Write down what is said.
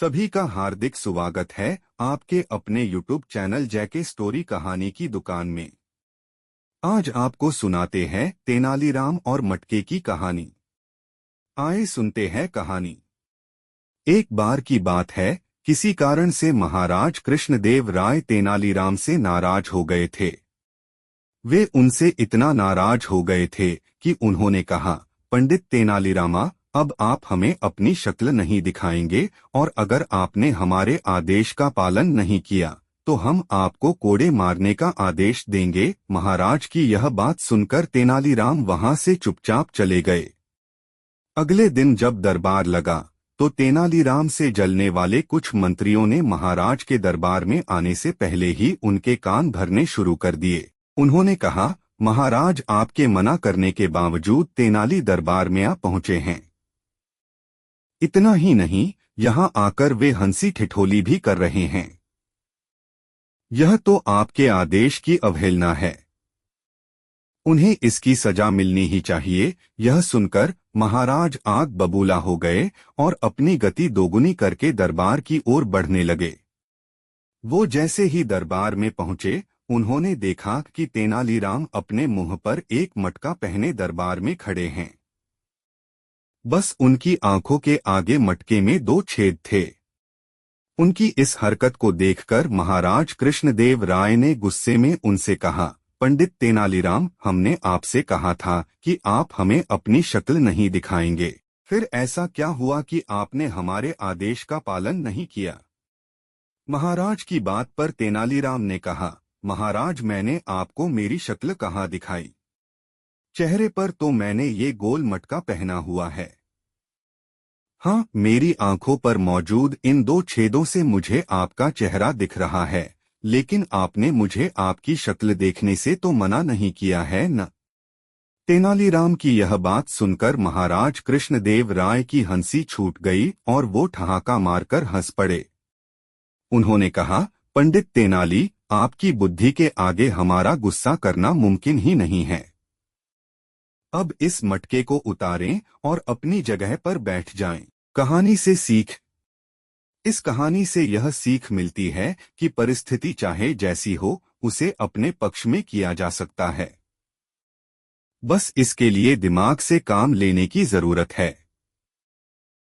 सभी का हार्दिक स्वागत है आपके अपने YouTube चैनल जैके स्टोरी कहानी की दुकान में। आज आपको सुनाते हैं तेनालीराम और मटके की कहानी। आइए सुनते हैं कहानी। एक बार की बात है, किसी कारण से महाराज कृष्णदेव राय तेनालीराम से नाराज हो गए थे। वे उनसे इतना नाराज हो गए थे कि उन्होंने कहा, पंडित तेनालीरामा, अब आप हमें अपनी शक्ल नहीं दिखाएंगे और अगर आपने हमारे आदेश का पालन नहीं किया तो हम आपको कोड़े मारने का आदेश देंगे। महाराज की यह बात सुनकर तेनालीराम वहां से चुपचाप चले गए। अगले दिन जब दरबार लगा तो तेनालीराम से जलने वाले कुछ मंत्रियों ने महाराज के दरबार में आने से पहले ही उनके कान भरने शुरू कर दिए। उन्होंने कहा, महाराज आपके मना करने के बावजूद तेनाली दरबार में आ पहुंचे हैं। इतना ही नहीं, यहां आकर वे हंसी ठिठोली भी कर रहे हैं। यह तो आपके आदेश की अवहेलना है। उन्हें इसकी सजा मिलनी ही चाहिए। यह सुनकर महाराज आग बबूला हो गए और अपनी गति दोगुनी करके दरबार की ओर बढ़ने लगे। वो जैसे ही दरबार में पहुंचे, उन्होंने देखा कि तेनालीराम अपने मुंह पर एक मटका पहने दरबार में खड़े हैं। बस उनकी आंखों के आगे मटके में 2 छेद थे। उनकी इस हरकत को देखकर महाराज कृष्णदेव राय ने गुस्से में उनसे कहा, पंडित तेनालीराम, हमने आपसे कहा था कि आप हमें अपनी शक्ल नहीं दिखाएंगे। फिर ऐसा क्या हुआ कि आपने हमारे आदेश का पालन नहीं किया? महाराज की बात पर तेनालीराम ने कहा, महाराज, मैंने आपको मेरी शक्ल कहाँ दिखाई? चेहरे पर तो मैंने ये गोल मटका पहना हुआ है। हाँ, मेरी आंखों पर मौजूद इन 2 छेदों से मुझे आपका चेहरा दिख रहा है, लेकिन आपने मुझे आपकी शक्ल देखने से तो मना नहीं किया है न? तेनालीराम की यह बात सुनकर महाराज कृष्णदेव राय की हंसी छूट गई और वो ठहाका मारकर हंस पड़े। उन्होंने कहा, पंडित तेनाली, आपकी बुद्धि के आगे हमारा गुस्सा करना मुमकिन ही नहीं है। अब इस मटके को उतारें और अपनी जगह पर बैठ जाएं। कहानी से सीख। इस कहानी से यह सीख मिलती है कि परिस्थिति चाहे जैसी हो, उसे अपने पक्ष में किया जा सकता है। बस इसके लिए दिमाग से काम लेने की जरूरत है।